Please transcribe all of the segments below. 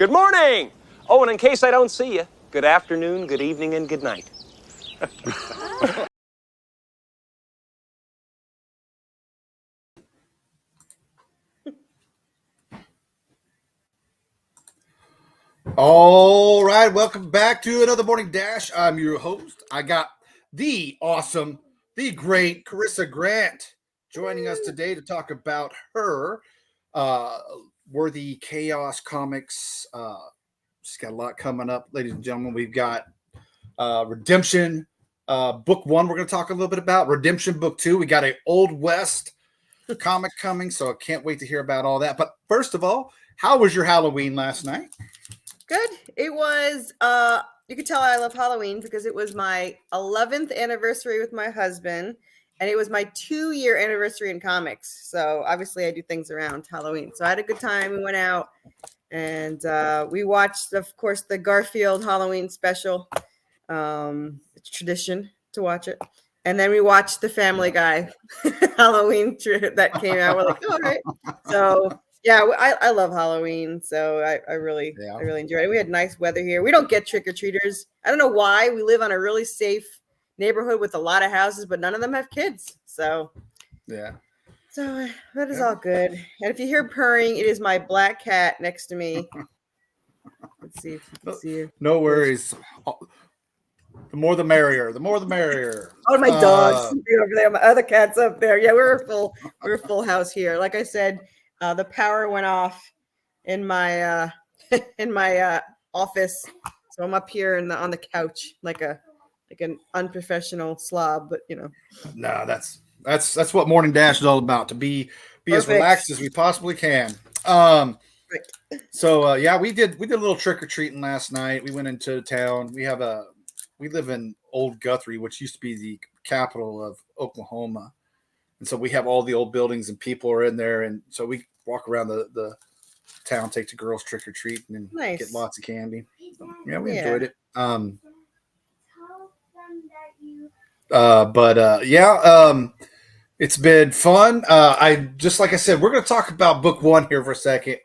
Good morning. Oh, and in case I don't see you, good afternoon, good evening, and good night. All right, welcome back to another Morning Dash. I'm your host. I got the awesome, the great Corissa Grant joining us today to talk about her Worthy Chaos comics. She's got a lot coming up, ladies and gentlemen. We've got Redemption Book 1. We're going to talk a little bit about Redemption Book 2. We got an Old West comic coming, so I can't wait to hear about all that. But first of all, how was your Halloween last night? Good. It was, you could tell I love Halloween because it was my 11th anniversary with my husband, and it was my 2-year anniversary in comics. So obviously I do things around Halloween. So I had a good time. We went out and we watched, of course, the Garfield Halloween special. It's tradition to watch it. And then we watched the Family Guy Halloween that came out. We're like, all right. So yeah, I love Halloween, so I really enjoyed it. We had nice weather here. We don't get trick-or-treaters. I don't know why. We live on a really safe neighborhood with a lot of houses, but none of them have kids. So yeah. So that is all good. And if you hear purring, it is my black cat next to me. Let's see if you can see her. No worries. The more the merrier. The more the merrier. Oh, my dog's over there. My other cat's up there. Yeah, we're a full house here. Like I said, the power went off in my office, so I'm up here on the couch like an unprofessional slob. But you know, no, that's what Morning Dash is all about. To be as relaxed as we possibly can. So yeah, we did a little trick or treating last night. We went into town. We live in Old Guthrie, which used to be the capital of Oklahoma, and so we have all the old buildings and people are in there, and so we walk around the town, take the girls trick or treating, and get lots of candy. So, yeah, we enjoyed it. It's been fun. Like I said, we're going to talk about book 1 here for a second,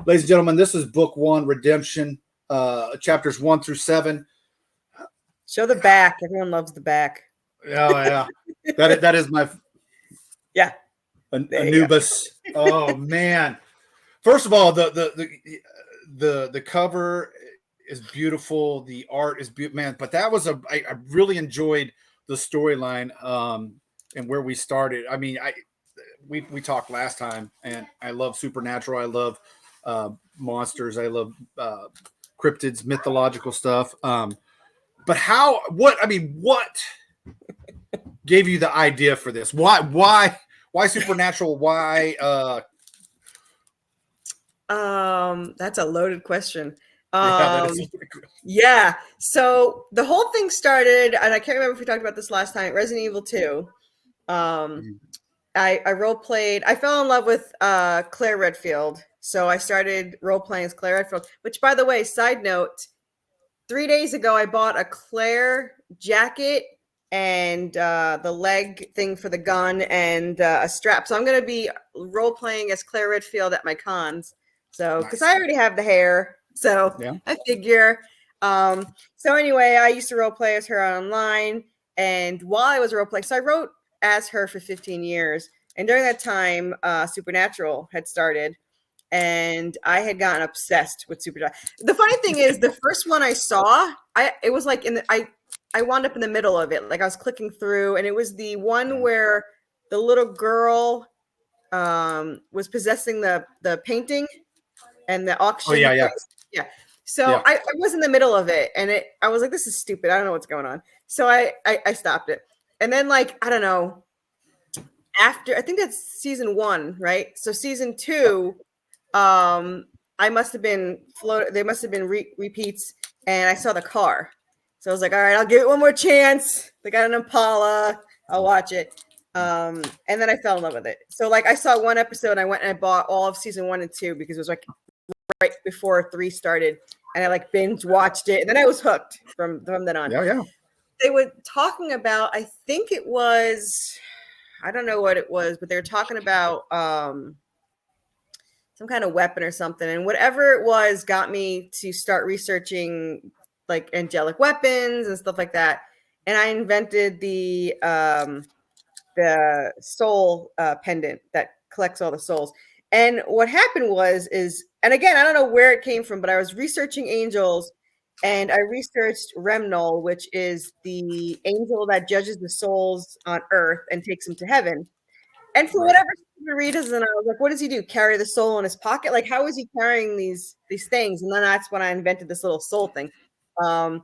ladies and gentlemen. This is book 1, Redemption, chapters 1 through 7. Show the back. Everyone loves the back. Oh yeah, that is my Anubis. Oh man. First of all, the cover is beautiful. The art is beautiful, man. But that was I really enjoyed the storyline and where we started. I mean, we talked last time, and I love supernatural. I love monsters. I love cryptids, mythological stuff. But what gave you the idea for this? Why supernatural? Why? That's a loaded question. Yeah. So the whole thing started, and I can't remember if we talked about this last time. Resident Evil 2. I role played. I fell in love with Claire Redfield, so I started role playing as Claire Redfield. Which, by the way, side note, 3 days ago I bought a Claire jacket and the leg thing for the gun and a strap. So I'm going to be role playing as Claire Redfield at my cons. So because I already have the hair, so I figure. So anyway, I used to role play as her online, and while I was role playing, so I wrote as her for 15 years, and during that time, Supernatural had started, and I had gotten obsessed with Supernatural. The funny thing is, the first one I saw, it was like I wound up in the middle of it, like I was clicking through, and it was the one where the little girl was possessing the painting and the auction. Oh yeah. So I was in the middle of it, and I was like, this is stupid. I don't know what's going on. So I stopped it. And then, like, I don't know, after, I think that's season 1, right? So season 2, I must have been there must have been repeats, and I saw the car. So I was like, all right, I'll give it one more chance. They got an Impala. I'll watch it. And then I fell in love with it. So like I saw one episode, and I went and I bought all of season 1 and 2 because it was like right before 3 started, and I like binge watched it, and then I was hooked from then on. Yeah. They were talking about, I think it was, I don't know what it was, but they were talking about some kind of weapon or something. And whatever it was got me to start researching like angelic weapons and stuff like that. And I invented the soul pendant that collects all the souls. And what happened is, and again, I don't know where it came from, but I was researching angels and I researched Remnol, which is the angel that judges the souls on earth and takes them to heaven. And for whatever reason, I was like, what does he do? Carry the soul in his pocket? Like, how is he carrying these things? And then that's when I invented this little soul thing. And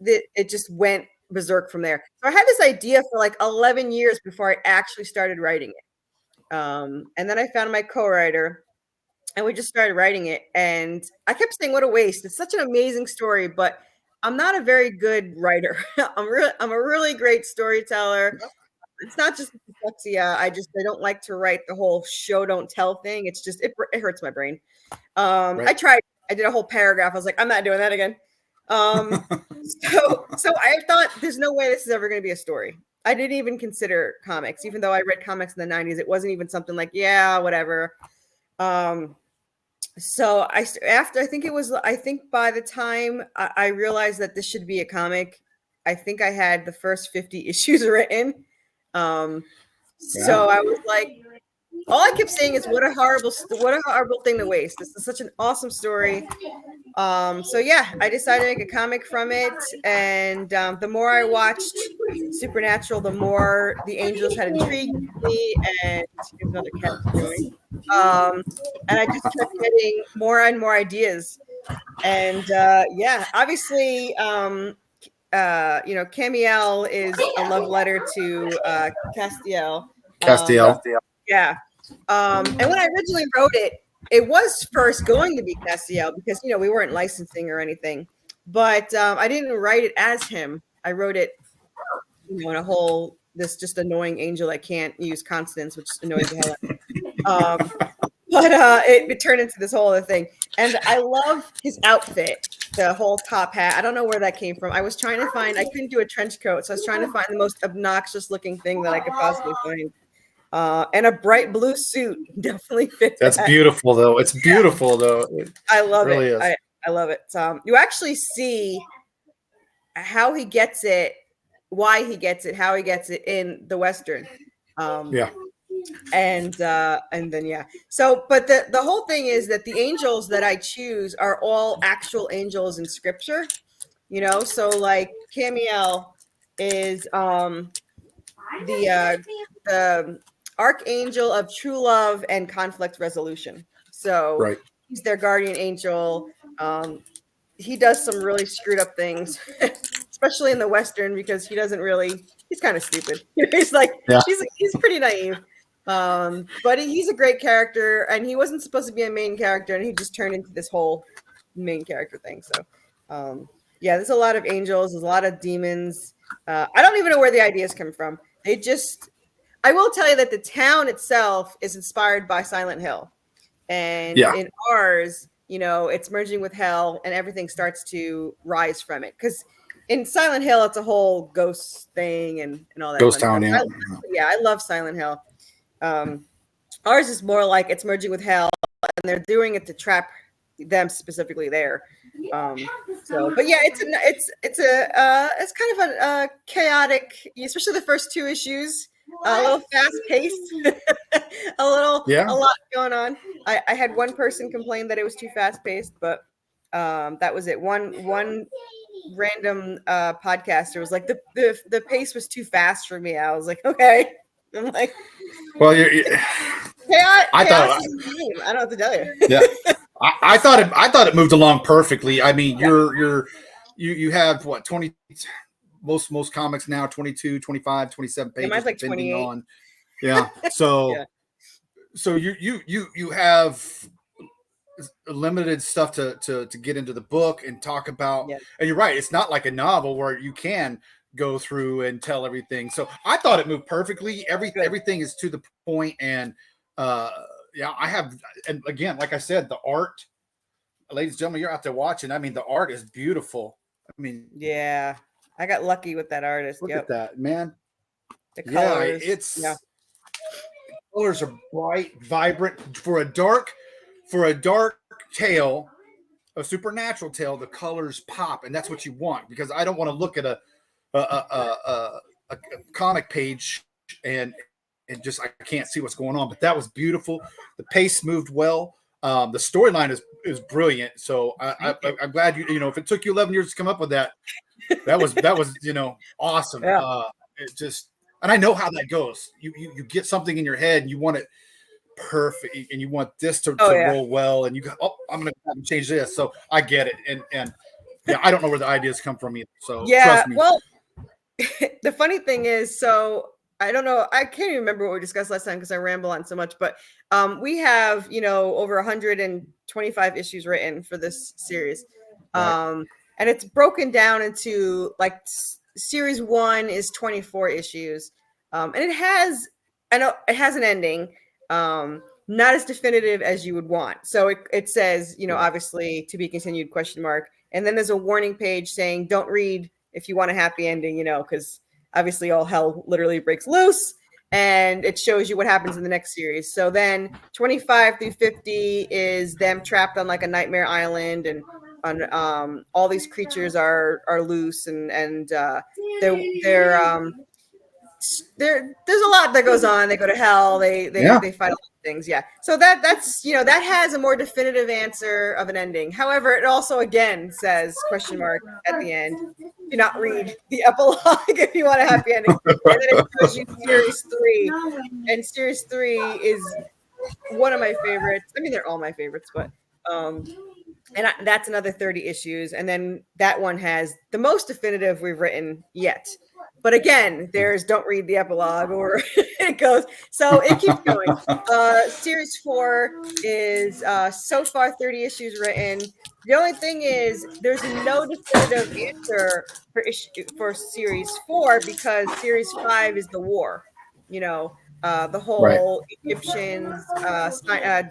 it just went berserk from there. So I had this idea for like 11 years before I actually started writing it. And then I found my co-writer and we just started writing it. And I kept saying, what a waste. It's such an amazing story, but I'm not a very good writer. I'm a really great storyteller. It's not just dyslexia. I don't like to write the whole show don't tell thing. It's just it hurts my brain. I tried. I did a whole paragraph. I was like, I'm not doing that again. So I thought there's no way this is ever going to be a story. I didn't even consider comics, even though I read comics in the 90s. It wasn't even something like, yeah, whatever. So I think by the time I realized that this should be a comic, I think I had the first 50 issues written. So I was like, all I kept saying is what a horrible thing to waste. This is such an awesome story. So yeah, I decided to make a comic from it. And the more I watched Supernatural, the more the angels had intrigued me. And there's another cat doing. And I just kept getting more and more ideas. And yeah, obviously, Camiel is a love letter to Castiel. Yeah. And when I originally wrote it, it was first going to be Castiel because, we weren't licensing or anything. But I didn't write it as him. I wrote it, in a whole, this just annoying angel that can't use consonants, which annoys the hell out of me. But it turned into this whole other thing. And I love his outfit, the whole top hat. I don't know where that came from. I was trying to find, I couldn't do a trench coat. So I was trying to find the most obnoxious looking thing that I could possibly find. And a bright blue suit definitely fit. That's beautiful, though. It's beautiful, though. I love it. I love it. You actually see how he gets it, why he gets it, how he gets it in the Western. Yeah. And then yeah. So, but the whole thing is that the angels that I choose are all actual angels in scripture. So like Camiel is the archangel of true love and conflict resolution. So he's their guardian angel. He does some really screwed up things, especially in the Western, because he's kind of stupid. He's like, he's pretty naive. But he's a great character, and he wasn't supposed to be a main character, and he just turned into this whole main character thing. So, yeah, there's a lot of angels, there's a lot of demons. I don't even know where the ideas come from. I will tell you that the town itself is inspired by Silent Hill, and in ours, it's merging with hell, and everything starts to rise from it. Because in Silent Hill, it's a whole ghost thing and all that. Ghost town, yeah. I love Silent Hill. Ours is more like it's merging with hell, and they're doing it to trap them specifically there. But yeah, it's kind of a chaotic, especially the first two issues. A little fast paced, a lot going on. I had one person complain that it was too fast paced, but that was it. One random podcaster was like, the pace was too fast for me. I was like, okay. I'm like, well, I don't know what to tell you. Yeah, I thought it moved along perfectly. I mean, you have what 20. Most comics now 22, 25, 27 pages, mine's like depending 28. on. Yeah. So so you have limited stuff to get into the book and talk about. And you're right, it's not like a novel where you can go through and tell everything. So I thought it moved perfectly. Everything is to the point, and I have, and again, like I said, the art, ladies and gentlemen, you're out there watching. I mean, the art is beautiful. I mean, yeah. I got lucky with that artist. Look at that, man. The colors. It's colors are bright, vibrant for a dark tale, a supernatural tale. The colors pop, and that's what you want, because I don't want to look at a comic page and just I can't see what's going on. But that was beautiful. The pace moved well. The storyline is brilliant. So I'm glad you know, if it took you 11 years to come up with that, that was awesome. Yeah. It just, and I know how that goes. You get something in your head and you want it perfect, and you want this to roll well, and you go, oh, I'm gonna have to change this. So I get it, and yeah, I don't know where the ideas come from either. So Yeah, trust me. well, the funny thing is, so I don't know, I can't even remember what we discussed last time because I ramble on so much, but we have, over 125 issues written for this series. Right. And it's broken down into like series 1 is 24 issues. And it has an ending, not as definitive as you would want. So it says, obviously to be continued ? And then there's a warning page saying, don't read if you want a happy ending, because obviously all hell literally breaks loose, and it shows you what happens in the next series. So then 25 through 50 is them trapped on like a nightmare island, and on all these creatures are loose, and there's a lot that goes on. They go to hell. They fight a lot of things. Yeah. So that's that has a more definitive answer of an ending. However, it also again says ? At the end. Do not read the epilogue if you want a happy ending. And then it shows you series 3, and series 3 is one of my favorites. I mean, they're all my favorites, but that's another 30 issues. And then that one has the most definitive we've written yet. But again, there's don't read the epilogue, or it goes. So it keeps going. Series 4 is so far 30 issues written. The only thing is there's no definitive answer for series 4, because series 5 is the war. The whole Egyptians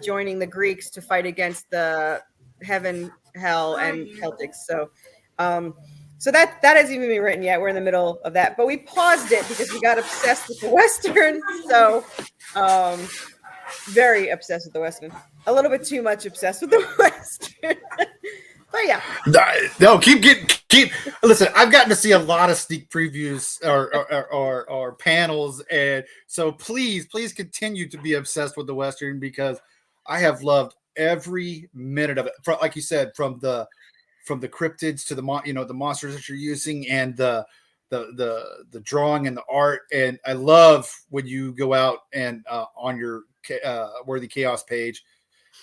joining the Greeks to fight against the heaven, hell, and Celtics. So that hasn't even been written yet. We're in the middle of that, but we paused it because we got obsessed with the Western. So, very obsessed with the Western. A little bit too much obsessed with the Western. But yeah. No, keep. Listen, I've gotten to see a lot of sneak previews or panels, and so please continue to be obsessed with the Western, because I have loved every minute of it. Like you said, from the cryptids to the monsters that you're using, and the drawing and the art. And I love when you go out and on your Worthy Chaos page,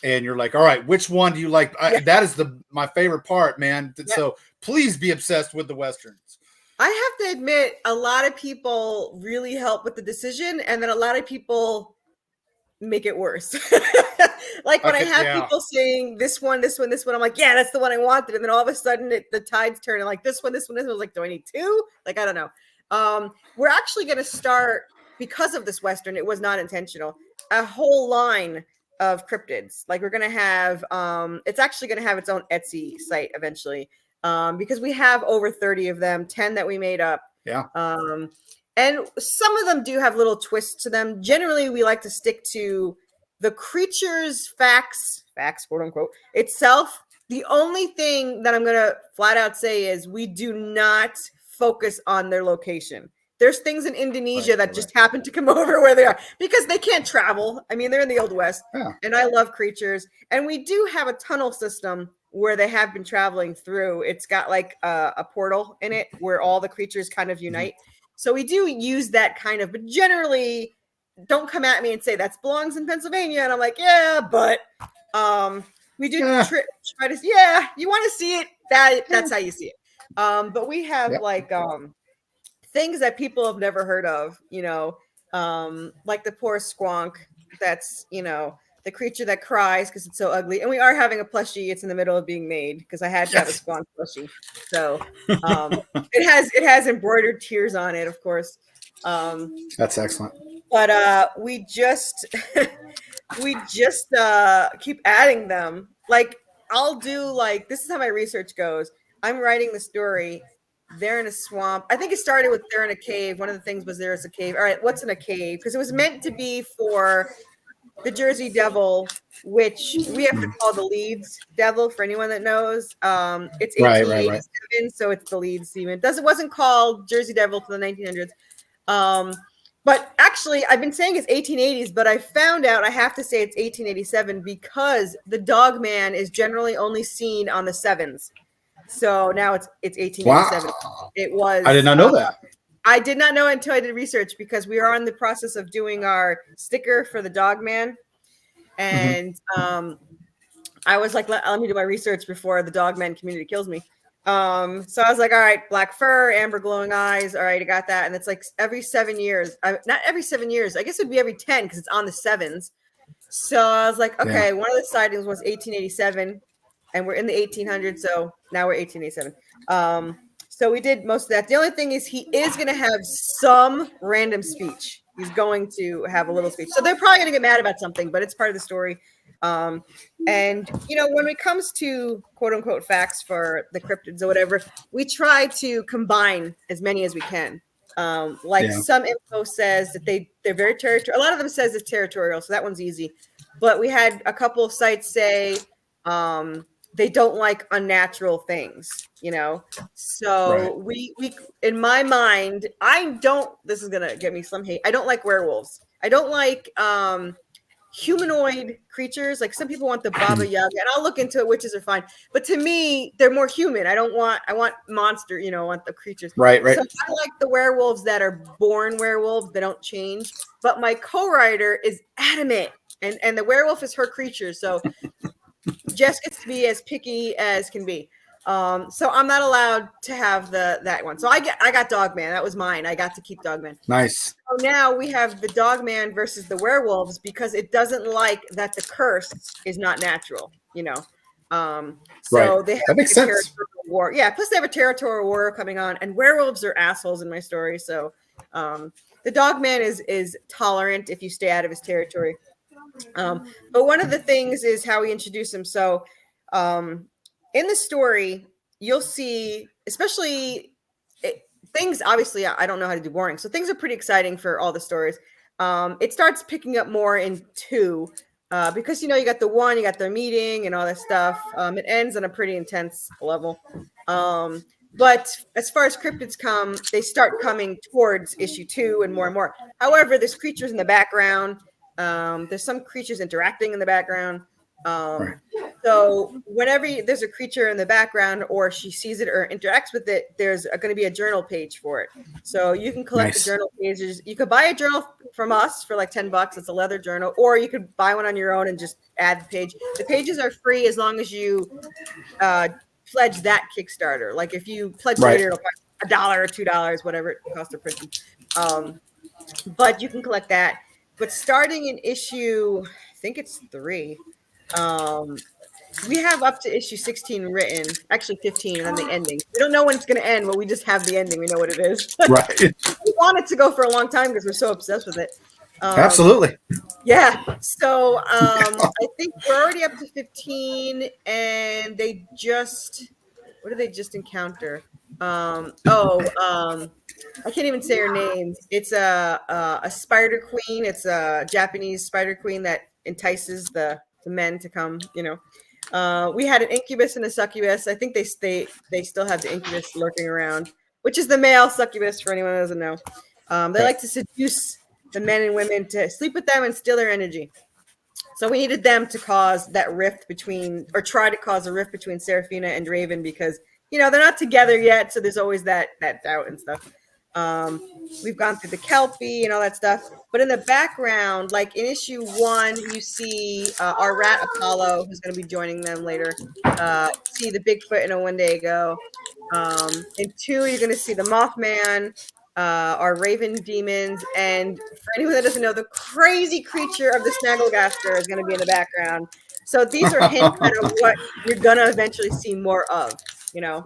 and you're like, all right, which one do you like? That is my favorite part, man. Yeah. So please be obsessed with the Westerns. I have to admit, a lot of people really help with the decision, and then a lot of people make it worse. Like when I have people saying this one, I'm like, yeah, that's the one I wanted. And then all of a sudden the tides turn, and like this one. I was like, do I need 2? Like, I don't know. We're actually going to start, because of this Western, it was not intentional, a whole line of cryptids. Like we're going to have, it's actually going to have its own Etsy site eventually, because we have over 30 of them, 10 that we made up. Yeah. And some of them do have little twists to them. Generally, we like to stick to the creature's facts, quote unquote, itself. The only thing that I'm going to flat out say is we do not focus on their location. There's things in Indonesia that just happen to come over where they are because they can't travel. I mean, they're in the Old West, and I love creatures. And we do have a tunnel system where they have been traveling through. It's got like a portal in it where all the creatures kind of unite. So we do use that kind of, but generally don't come at me and say that belongs in Pennsylvania. And I'm like, yeah, but we do try to, you want to see it. That's how you see it. But we have things that people have never heard of, like the poor squonk. That's, the creature that cries because it's so ugly. And we are having a plushie. It's in the middle of being made because I had to have a squonk plushie. So it has embroidered tears on it, of course. That's excellent. But we just keep adding them. Like I'll do this is how my research goes. I'm writing the story, they're in a swamp. I think it started with they're in a cave. One of the things was there's a cave. All right, what's in a cave? Because it was meant to be for the Jersey Devil, which we have to call the Leeds Devil for anyone that knows. It's Right. 1887, so it's the Leeds demon. It wasn't called Jersey Devil till the 1900s. But actually, I've been saying it's 1880s, but I found out I have to say it's 1887 because the Dog Man is generally only seen on the sevens. So now it's 1887. Wow. It was. I did not know that. I did not know until I did research because we are in the process of doing our sticker for the Dog Man, and I was like, let me do my research before the Dog Man community kills me. So I was like, all right, black fur, amber glowing eyes. All right, I got that. And it's like every 7 years, not every 7 years. I guess it'd be every 10 because it's on the sevens. So I was like, okay, one of the sightings was 1887 and we're in the 1800s. So now we're 1887. So we did most of that. The only thing is he is going to have some random speech. He's going to have a little speech. So they're probably going to get mad about something, but it's part of the story. And, you know, when it comes to quote unquote facts for the cryptids or whatever, we try to combine as many as we can. Some info says that they're very territorial. A lot of them says it's territorial. So that one's easy. But we had a couple of sites say they don't like unnatural things, you know? So we in my mind, this is going to get me some hate. I don't like werewolves. I don't like, humanoid creatures. Like some people want the Baba Yaga, and I'll look into it. Witches are fine, but to me, they're more human. I want monster. You know, I want the creatures. Right. So I like the werewolves that are born werewolves. They don't change. But my co-writer is adamant, and the werewolf is her creature. So Jess gets to be as picky as can be. So I'm not allowed to have that one. So I got Dogman. That was mine. I got to keep Dogman. Nice. So now we have the Dogman versus the werewolves because it doesn't like that the curse is not natural, you know. So they have that makes sense. Territorial war. Yeah, plus they have a territorial war coming on, and werewolves are assholes in my story. So the Dogman is tolerant if you stay out of his territory. But one of the things is how we introduce him. So in the story, you'll see, especially things, obviously, I don't know how to do boring. So things are pretty exciting for all the stories. It starts picking up more in 2 because, you know, you got the 1, you got their meeting and all that stuff. It ends on a pretty intense level. But as far as cryptids come, they start coming towards issue 2 and more. However, there's creatures in the background. There's some creatures interacting in the background. So whenever there's a creature in the background or she sees it or interacts with it, there's going to be a journal page for it. So you can collect the journal pages. You could buy a journal from us for like $10. It's a leather journal, or you could buy one on your own and just add the page. The pages are free as long as you pledge that Kickstarter. Like if you pledge later, it'll cost $1 or $2, whatever it costs to print. But you can collect that. But starting in issue, I think it's 3. We have up to issue 16 written, actually 15, and then the ending. We don't know when it's going to end, but we just have the ending. We know what it is. Right. We want it to go for a long time because we're so obsessed with it. Absolutely. Yeah. So I think we're already up to 15, and they just, what did they just encounter? I can't even say her name. It's a spider queen. It's a Japanese spider queen that entices the men to come, you know. We had an incubus and a succubus. I think they still have the incubus lurking around, which is the male succubus for anyone who doesn't know. They like to seduce the men and women to sleep with them and steal their energy. So we needed them to cause that rift between, or try to cause a rift between Seraphina and Raven because, you know, they're not together yet. So there's always that doubt and stuff. We've gone through the Kelpie and all that stuff, but in the background, like in issue 1, you see our rat Apollo, who's going to be joining them later. See the Bigfoot in a Wendigo. In 2, you're going to see the Mothman, our Raven demons, and for anyone that doesn't know, the crazy creature of the Snagglegaster is going to be in the background. So these are hints of what you're going to eventually see more of, you know.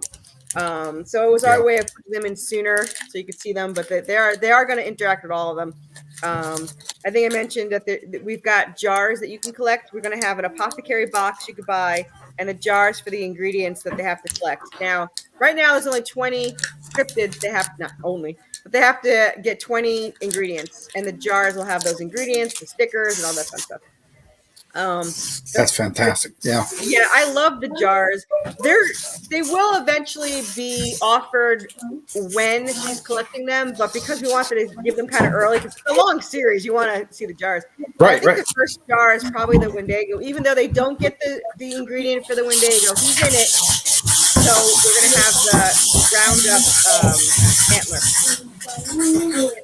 So it was our way of putting them in sooner so you could see them, but they are going to interact with all of them. I think I mentioned that we've got jars that you can collect. We're going to have an apothecary box you could buy and the jars for the ingredients that they have to collect. Now, right now, there's only 20 cryptids. They have not only, but they have to get 20 ingredients, and the jars will have those ingredients, the stickers, and all that fun stuff. That's fantastic. Yeah. Yeah, I love the jars. They will eventually be offered when she's collecting them, but because we wanted to give them kind of early, because it's a long series, you want to see the jars. Right, I think the first jar is probably the Wendigo, even though they don't get the ingredient for the Wendigo. He's in it, so we're gonna have the round up antler.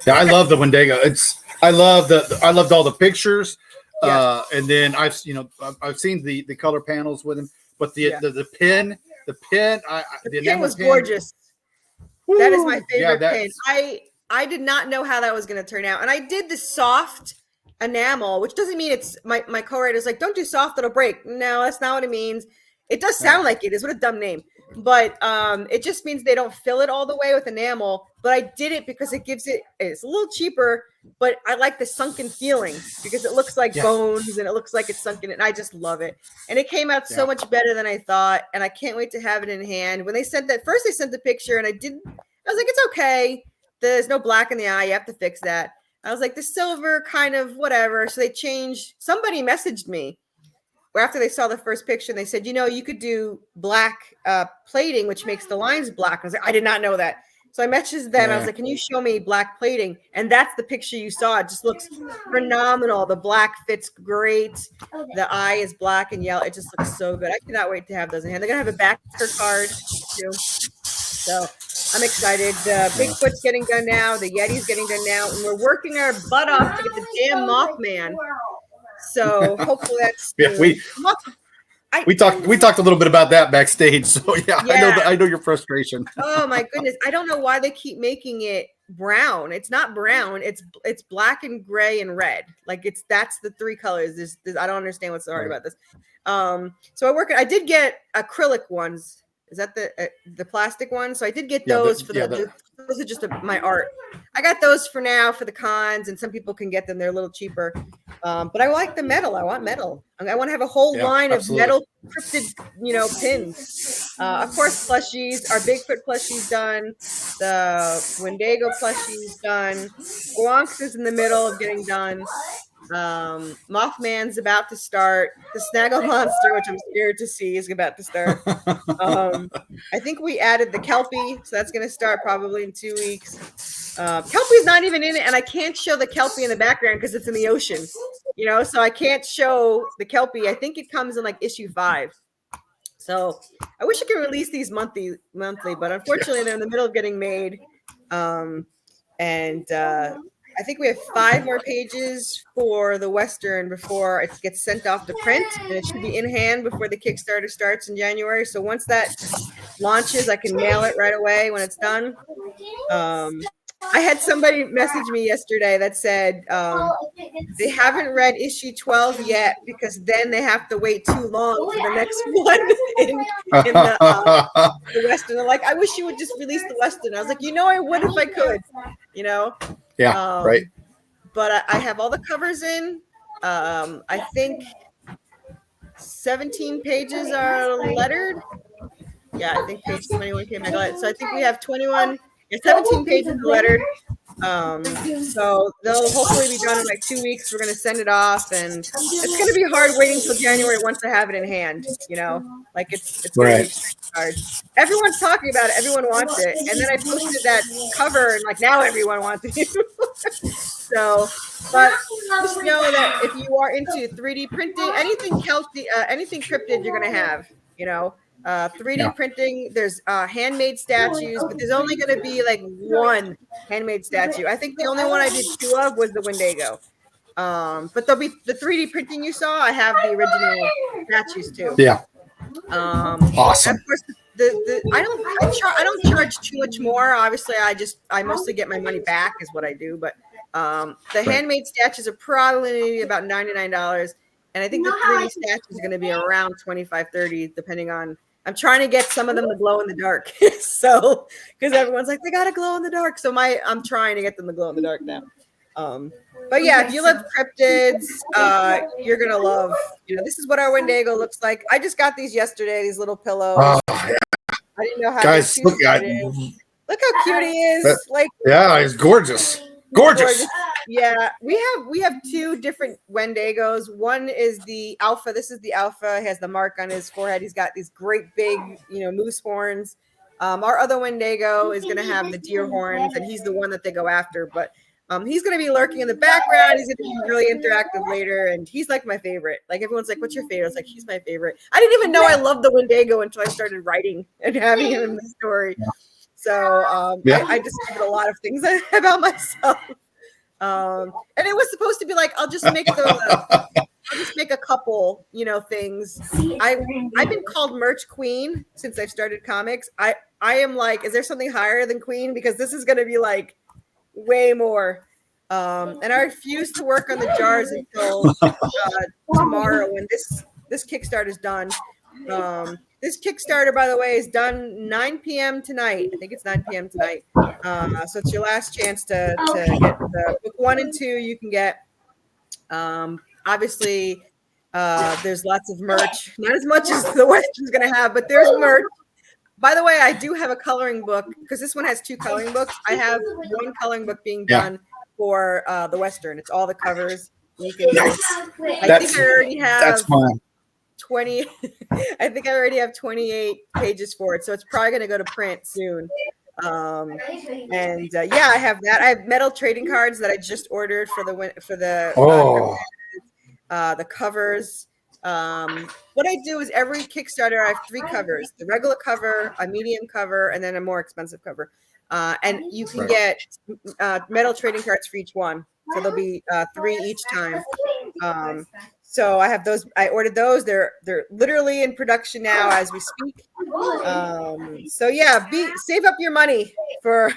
Yeah, I love the Wendigo. I loved all the pictures. Yeah. And then I've seen the color panels with him, but the pin, the pin was gorgeous. Woo, that is my favorite pin. I did not know how that was going to turn out, and I did the soft enamel, which doesn't mean it's my co-writer's like, don't do soft, it'll break. No, that's not what it means. It does sound like it is. What a dumb name. But it just means they don't fill it all the way with enamel. But I did it because it's a little cheaper, but I like the sunken feeling because it looks like bones and it looks like it's sunken, and I just love it. And it came out so much better than I thought, and I can't wait to have it in hand. When they sent that, first they sent the picture, and I was like, it's okay. There's no black in the eye. You have to fix that. I was like, the silver kind of whatever. So they changed. Somebody messaged me after they saw the first picture, and they said, you could do black plating, which makes the lines black. I was like, I did not know that. So I messaged them. I was like, can you show me black plating? And that's the picture you saw. It just looks phenomenal. The black fits great. The eye is black and yellow. It just looks so good. I cannot wait to have those in hand. They're going to have a backer card too. So I'm excited. The Bigfoot's getting done now. The Yeti's getting done now. And we're working our butt off to get the damn Mothman. So hopefully that's we talked a little bit about that backstage. So I know your frustration. Oh my goodness, I don't know why they keep making it brown. It's not brown. It's black and gray and red. Like that's the three colors. I don't understand what's so hard about this. So I did get acrylic ones. Is that the plastic one? So I did get those those are just my art. I got those for now for the cons, and some people can get them. They're a little cheaper. But I like the metal. I want metal. I want to have a whole line of metal cryptid, pins. Of course, plushies. Our Bigfoot plushie's done. The Wendigo plushie's done. Squonks is in the middle of getting done. Mothman's about to start. The Snaggle Monster, which I'm scared to see, is about to start. I think we added the Kelpie, so that's going to start probably in 2 weeks. Kelpie's not even in it, and I can't show the Kelpie in the background because it's in the ocean, so I can't show the Kelpie. I think it comes in like issue 5. So I wish I could release these monthly, but unfortunately they're in the middle of getting made. I think we have 5 more pages for the Western before it gets sent off to print, and it should be in hand before the Kickstarter starts in January. So once that launches, I can mail it right away when it's done. I had somebody message me yesterday that said they haven't read issue 12 yet because then they have to wait too long for the next one in the Western. They're like, I wish you would just release the Western. I was like, I would if I could, Yeah, right. But I have all the covers in. I think 17 pages are lettered. Yeah, I think page 21 came back. So I think we have 17 pages lettered. So they'll hopefully be done in like 2 weeks. We're going to send it off, and it's going to be hard waiting till January once I have it in hand. Like it's right. Hard. Everyone's talking about it. Everyone wants it. And then I posted that cover, and like now everyone wants it. So, but just know that if you are into 3D printing, anything cryptid, you're going to have, 3D printing. There's handmade statues, but there's only going to be like one handmade statue. I think the only one I did 2 of was the Wendigo. But there'll be the 3D printing you saw. I have the original statues too. Yeah. Awesome. Of course, I don't charge too much more. Obviously, I mostly get my money back is what I do. But the handmade statues are probably about $99, and I think the 3D statues are going to be around $25-$30, depending on. I'm trying to get some of them to glow in the dark. So, because everyone's like, they got to glow in the dark. So I'm trying to get them to glow in the dark now. But yeah, if you love cryptids, you're gonna love. This is what our Wendigo looks like. I just got these yesterday. These little pillows. Oh, yeah. I didn't know how Guys, to look, Look how cute he is. yeah, he's gorgeous. Gorgeous. Yeah, we have two different Wendigos. One is the alpha. This is the alpha. He has the mark on his forehead. He's got these great big, moose horns. Our other Wendigo is going to have the deer horns, and he's the one that they go after. But he's going to be lurking in the background. He's going to be really interactive later, and he's like my favorite. Like everyone's like, "What's your favorite?" It's like he's my favorite. I didn't even know I loved the Wendigo until I started writing and having him in the story. So I discovered a lot of things about myself. And it was supposed to be like, I'll just make a couple, things. I've been called merch queen since I've started comics. I am like, is there something higher than queen? Because this is going to be like way more. And I refuse to work on the jars until tomorrow when this Kickstarter is done. This Kickstarter, by the way, is done 9 p.m. tonight. I think it's 9 p.m. tonight. So it's your last chance to get the book 1 and 2. You can get. Obviously, there's lots of merch. Not as much as the Western's going to have, but there's merch. By the way, I do have a coloring book because this one has 2 coloring books. I have one coloring book being done for the Western. It's all the covers. You can. I think I already have. That's mine. 20 I think I already have 28 pages for it, so it's probably going to go to print soon. I have that. I have metal trading cards that I just ordered for the covers. What I do is every Kickstarter I have 3 covers: the regular cover, a medium cover, and then a more expensive cover. And you can get metal trading cards for each one, so there'll be 3 each time. So I have those. I ordered those. They're literally in production now as we speak. So yeah, save up your money for.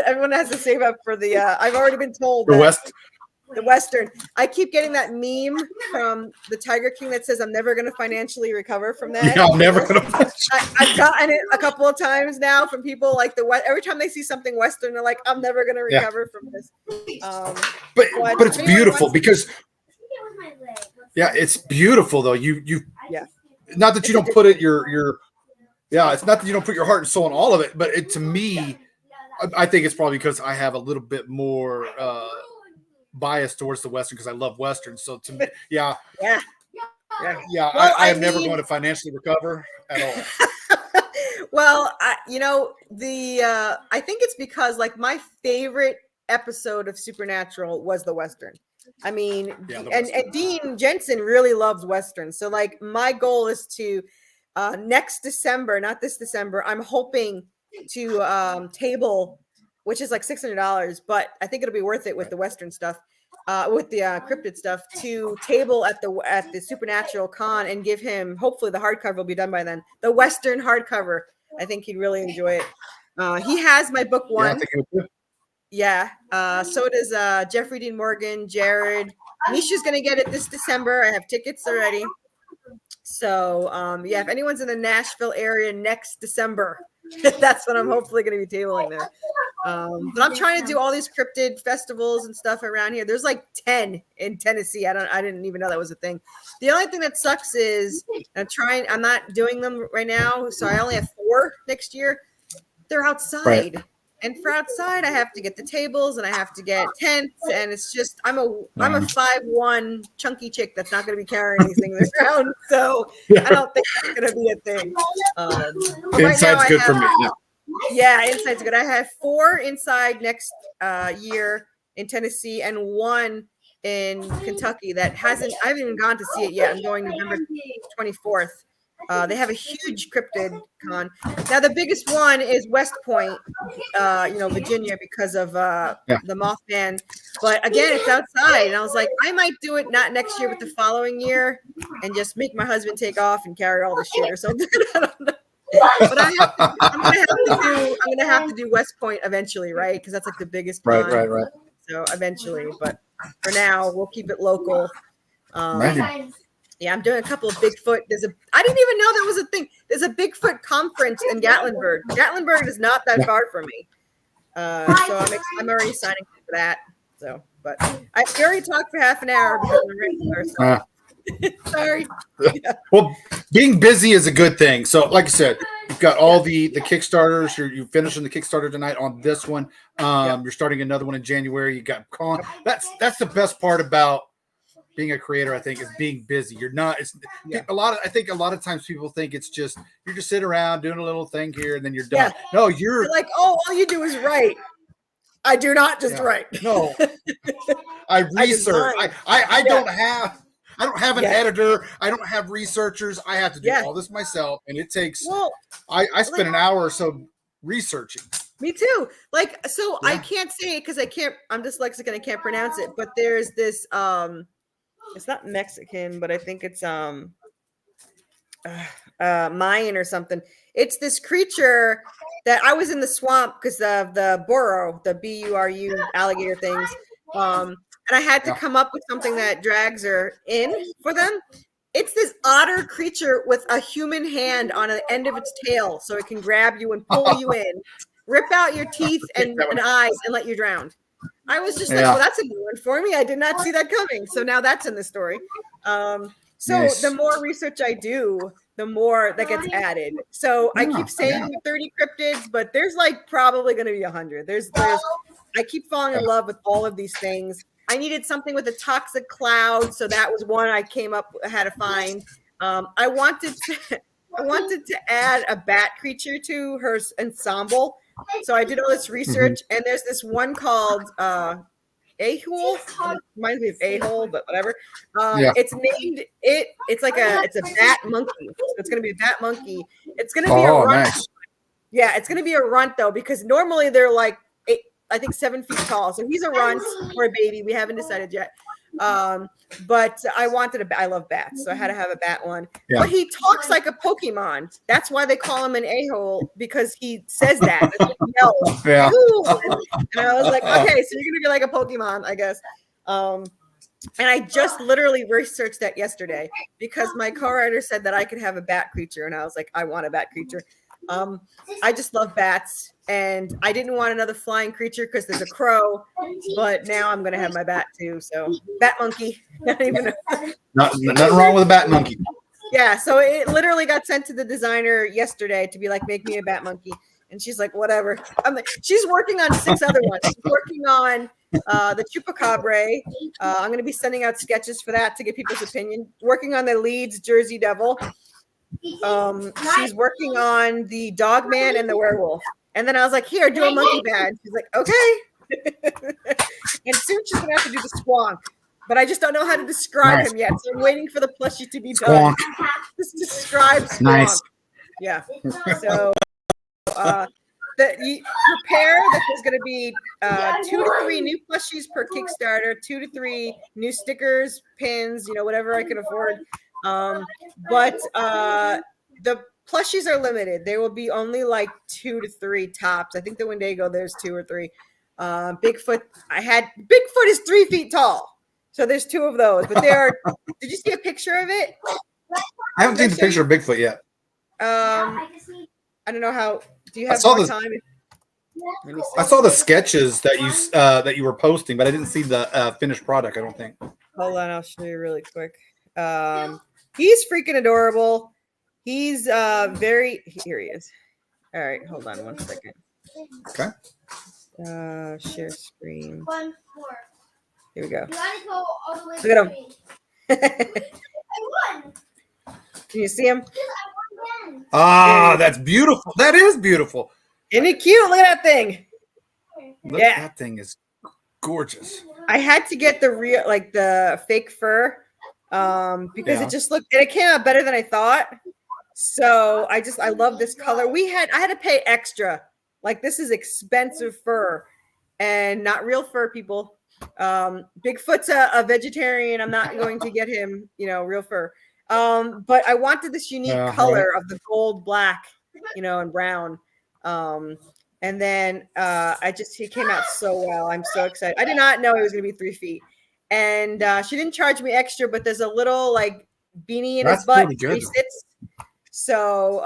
Everyone has to save up for the. I've already been told the Western. I keep getting that meme from the Tiger King that says, "I'm never going to financially recover from that." Yeah, I'm never going to. I've gotten it a couple of times now from people like every time they see something Western, they're like, "I'm never going to recover from this." But it's beautiful because. Yeah, it's beautiful though. You not that you don't put it it's not that you don't put your heart and soul in all of it, but to me, I think it's probably because I have a little bit more bias towards the Western because I love Western. So to me, I am never going to financially recover at all. Well, I think it's because like my favorite episode of Supernatural was the Western. I mean, and Dean Jensen really loves Western. So like my goal is to next December, not this December, I'm hoping to table, which is like $600, but I think it'll be worth it with the Western stuff, with the cryptid stuff, to table at the Supernatural Con and give him, hopefully the hardcover will be done by then, the Western hardcover. I think he'd really enjoy it. He has my book 1. Yeah, I think it would too. Yeah. So does Jeffrey Dean Morgan, Jared. Misha's gonna get it this December. I have tickets already. So if anyone's in the Nashville area next December, that's when I'm hopefully gonna be tabling there. But I'm trying to do all these cryptid festivals and stuff around here. There's like 10 in Tennessee. I didn't even know that was a thing. The only thing that sucks is I'm not doing them right now, so I only have 4 next year. They're outside. Right. And for outside, I have to get the tables and I have to get tents, and it's just I'm a 5'1" chunky chick that's not going to be carrying these things around, so I don't think that's going to be a thing. Inside's good for me. Yeah, inside's good. I have 4 inside next year in Tennessee and 1 in Kentucky that I haven't even gone to see it yet. I'm going November 24th. They have a huge cryptid con. Now the biggest one is West Point, Virginia, because of the Mothman. But again, it's outside, and I was like, I might do it not next year, but the following year, and just make my husband take off and carry all the shit or something. I don't know. But I'm gonna have to do West Point eventually, right? Because that's like the biggest con. Right. So eventually, but for now, we'll keep it local. Yeah, I'm doing a couple of Bigfoot. I didn't even know there was a thing. There's a Bigfoot conference in Gatlinburg. Gatlinburg is not that far from me. So I'm already signing up for that. So But I already talked for half an hour because I'm regular. So. Sorry. Yeah. Well, being busy is a good thing. So, like I said, you've got all the Kickstarters. You're finishing the Kickstarter tonight on this one. You're starting another one in January. You got con. That's the best part about being a creator, I think, is being busy. You're not. It's I think a lot of times people think it's just you're just sitting around doing a little thing here and then you're done. Yeah. No, you're like, oh, all you do is write. I do not just write. No, I research. I don't have. I don't have an editor. I don't have researchers. I have to do all this myself, and it takes. Well, I spend an hour or so researching. Me too. Like, so I can't say it because I can't. I'm dyslexic and I can't pronounce it. But there's this. It's not Mexican, but I think it's Mayan or something. It's this creature that I was in the swamp because of the burrow, the BURU alligator things. And I had to come up with something that drags are in for them. It's this otter creature with a human hand on the end of its tail so it can grab you and pull you in, rip out your teeth and eyes and let you drown. I was just like, well, that's a new one for me. I did not see that coming. So now that's in the story. The more research I do, the more that gets added. So I keep saying 30 cryptids, but there's like probably going to be 100. I keep falling in love with all of these things. I needed something with a toxic cloud, so that was one I had to find. I wanted to add a bat creature to her ensemble, so I did all this research. And there's this one called A-hole. Reminds me of A-hole, but whatever. It's named it. It's a bat monkey. So it's gonna be a bat monkey. It's gonna be a runt. Nice. Yeah, it's gonna be a runt though, because normally they're like I think 7 feet tall. So he's a runt or a baby. We haven't decided yet. But I wanted I love bats, so I had to have a bat one. Yeah. But he talks like a Pokemon. That's why they call him an a-hole, because he says that. He yells. Yeah. And I was like, okay, so you're gonna be like a Pokemon, I guess. And I just literally researched that yesterday because my co-writer said that I could have a bat creature, and I was like, I want a bat creature. I just love bats, and I didn't want another flying creature because there's a crow, but now I'm gonna have my bat too. So bat monkey. Nothing wrong with a bat monkey. Yeah, so it literally got sent to the designer yesterday to be like, make me a bat monkey, and she's like, whatever. She's working on 6 other ones. She's working on the chupacabra. I'm gonna be sending out sketches for that to get people's opinion. Working on the Leeds Jersey Devil. She's working on the dog man and the werewolf, and then I was like, here, do a monkey badge. She's like, okay. And soon she's gonna have to do the squonk, but I just don't know how to describe him yet, so I'm waiting for the plushie to be done. Just describe squonk. Nice. Yeah. So prepare that there's going to be 2 to 3 new plushies per Kickstarter, 2 to 3 new stickers, pins, whatever I can afford. But the plushies are limited. They will be only like 2 to 3 tops. I think the Wendigo, there's 2 or 3. Bigfoot is 3 feet tall. So there's 2 of those, but did you see a picture of it? I haven't seen the picture of Bigfoot yet. I don't know how, do you have more time? I saw the sketches that you were posting, but I didn't see the finished product, I don't think. Hold on, I'll show you really quick. He's freaking adorable. He's here he is. All right, hold on 1 second. Okay. Share screen. Here we go. Look at him. Can you see him? That's beautiful. That is beautiful. Isn't it cute? Look at that thing. That thing is gorgeous. I had to get the fake fur because it just looked, and it came out better than I thought. So I love this color. I had to pay extra. Like, this is expensive fur and not real fur, people. Bigfoot's a vegetarian. I'm not going to get him, real fur. But I wanted this unique color of the gold, black, and brown. And then he came out so well. I'm so excited. I did not know it was going to be 3 feet. And she didn't charge me extra, but there's a little beanie in his butt where he sits. So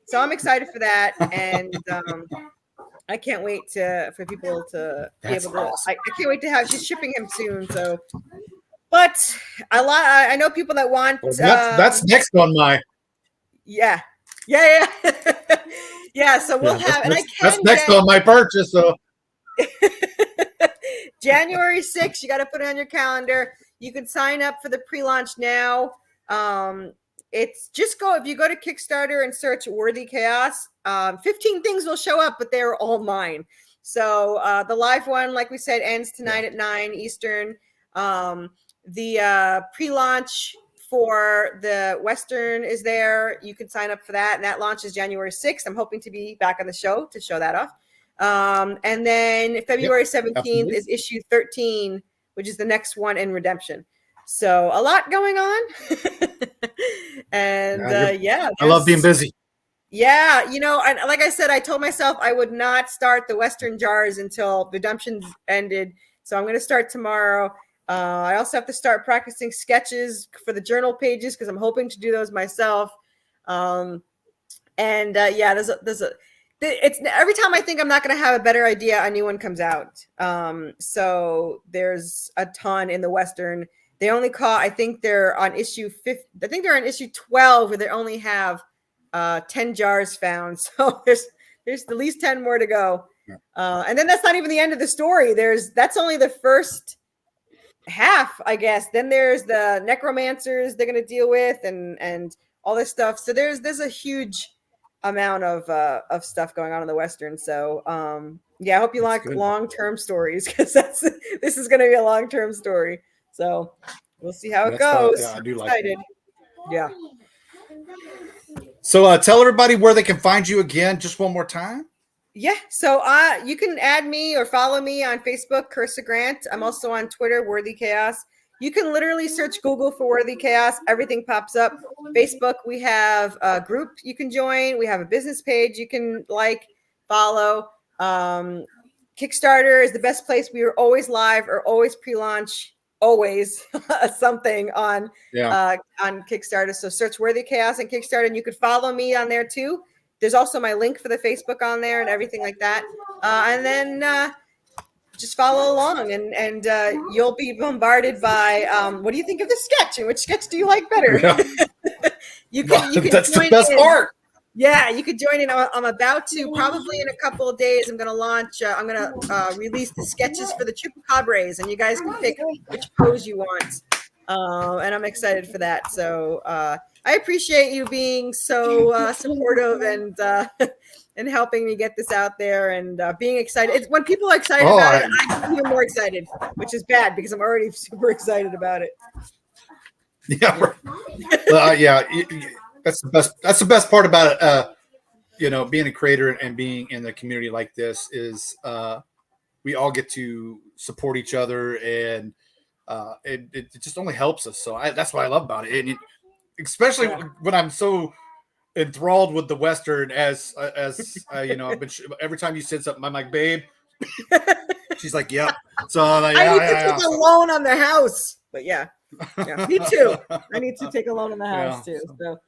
so I'm excited for that. And I can't wait for people to be That's able to. awesome. I can't wait to have. She's shipping him soon, so. But I know people that want. Well, that's next on my. Yeah. Yeah. So we'll have, and I that's can next get on my purchase. So January 6th. You got to put it on your calendar. You can sign up for the pre-launch now. It's just if you go to Kickstarter and search Worthy Chaos, 15 things will show up, but they're all mine. So the live one, like we said, ends tonight at 9 Eastern. The pre-launch for the Western is there. You can sign up for that, and that launches January 6th. I'm hoping to be back on the show to show that off. And then February 17th is issue 13, which is the next one in Redemption. So a lot going on. And I love being busy. Yeah, and like I said, I told myself I would not start the Western jars until Redemption ended. So I'm going to start tomorrow. I also have to start practicing sketches for the journal pages because I'm hoping to do those myself. There's it's every time I think I'm not going to have a better idea, a new one comes out. So there's a ton in the Western. They only I think they're on issue 5. I think they're on issue 12 where they only have 10 jars found. So there's at least 10 more to go. And then that's not even the end of the story. That's only the first half, I guess. Then there's the necromancers they're going to deal with and all this stuff. So there's a huge amount of stuff going on in the Western. So I hope you like long-term stories because this is going to be a long-term story. So we'll see how it goes. Yeah, I do like excited. Yeah. So tell everybody where they can find you again, just one more time. Yeah. So you can add me or follow me on Facebook, Corissa Grant. I'm also on Twitter, Worthy Chaos. You can literally search Google for Worthy Chaos. Everything pops up. Facebook, we have a group you can join. We have a business page you can follow. Kickstarter is the best place. We are always live or always pre-launch, always something on Kickstarter. So search Worthy Chaos and Kickstarter, and you could follow me on there too. There's also my link for the Facebook on there and everything like that. And then just follow along, and you'll be bombarded by what do you think of the sketch, and which sketch do you like better? Yeah. you can that's the best part. Yeah, you could join in. I'm about to, probably in a couple of days, I'm going to launch, I'm going to release the sketches for the Chupacabras, and you guys can pick which pose you want. And I'm excited for that. So I appreciate you being so supportive and helping me get this out there and being excited. When people are excited about it, I'm even more excited, which is bad because I'm already super excited about it. Yeah. That's the best. That's the best part about it. Being a creator and being in the community like this is we all get to support each other, and it just only helps us. So that's what I love about it, and especially when I'm so enthralled with the Western as I've been every time you said something, I'm like, babe. She's like, yep. So I need to take a loan on the house, but me too. I need to take a loan on the house too. So.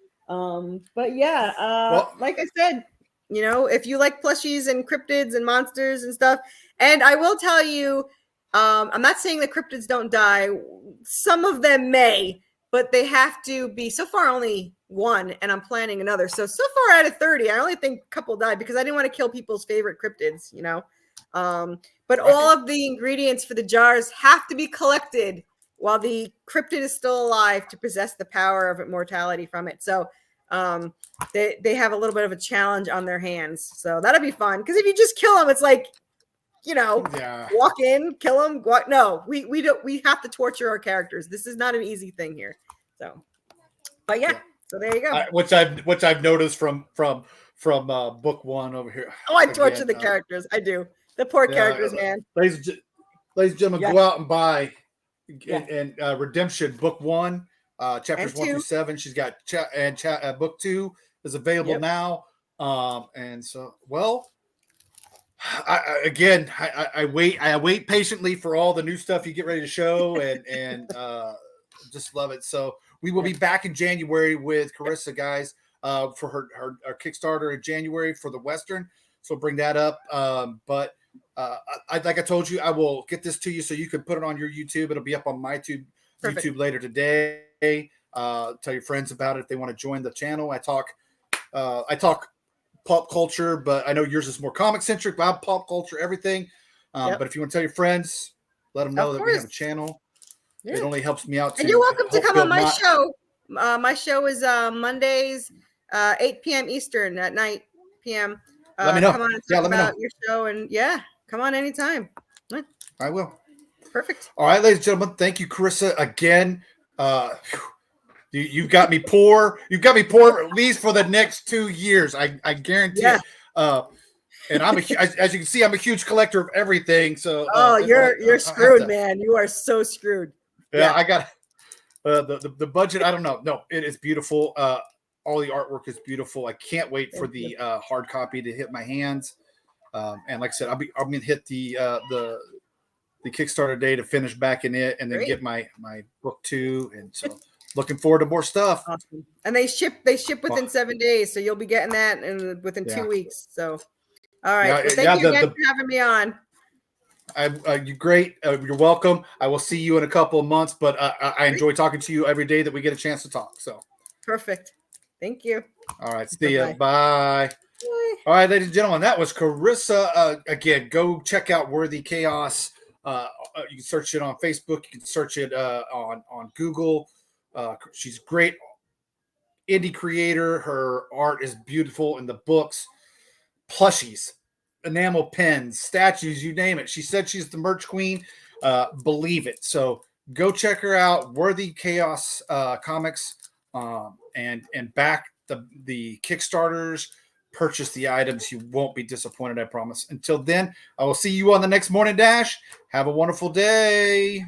Like I said, if you like plushies and cryptids and monsters and stuff, and I will tell you, I'm not saying that cryptids don't die. Some of them may, but they have to be, so far only one, and I'm planning another. So far out of 30, I only think a couple died because I didn't want to kill people's favorite cryptids, but all of the ingredients for the jars have to be collected while the cryptid is still alive to possess the power of immortality from it. So they have a little bit of a challenge on their hands. So that'll be fun. Because if you just kill them, it's like, walk in, kill them. No, we have to torture our characters. This is not an easy thing here. So, but so there you go. Which I've noticed from book one over here. Oh, I torture the characters. I do. The poor characters, man. Ladies and gentlemen, go out and buy and Redemption book 1, chapters 1 through 7. She's got book 2 is available now. And so, I wait patiently for all the new stuff you get ready to show, and just love it. So we will be back in January with Corissa, guys, for her Kickstarter in January for the Western. so we'll bring that up. But like I told you, I will get this to you so you can put it on your YouTube. It'll be up on my YouTube later today. Tell your friends about it if they want to join the channel. I talk pop culture, but I know yours is more comic centric. But I'm pop culture, everything. But if you want to tell your friends, let them know that we have a channel. Yeah. It only helps me out. And you're welcome to come on my show. My show is Mondays, 8 p.m. Eastern at night p.m. Let me know. Come on and talk about your show, and come on anytime. I will. Perfect. All right, ladies and gentlemen, thank you, Corissa, again. You've got me poor. You've got me poor at least for the next 2 years. I guarantee it. And as you can see, I'm a huge collector of everything. So you're screwed, man. You are so screwed. Yeah. I got the budget. I don't know. No, it is beautiful. All the artwork is beautiful. I can't wait for the hard copy to hit my hands. And like I said, I'm gonna hit the Kickstarter day to finish backing it, and then get my book too. And so looking forward to more stuff. Awesome. And they ship within 7 days, so you'll be getting that within 2 weeks. So all right. Well, thank you again for having me on. You're great. You're welcome. I will see you in a couple of months, but I enjoy talking to you every day that we get a chance to talk. So perfect. Thank you. All right. See ya. Bye. All right, ladies and gentlemen, that was Corissa. Again, go check out Worthy Chaos. You can search it on Facebook. You can search it on Google. She's a great indie creator. Her art is beautiful in the books, plushies, enamel pens, statues, you name it. She said she's the merch queen. Believe it. So go check her out. Worthy Chaos Comics, and back the Kickstarters. Purchase the items. You won't be disappointed, I promise. Until then, I will see you on the next Morning Dash. Have a wonderful day.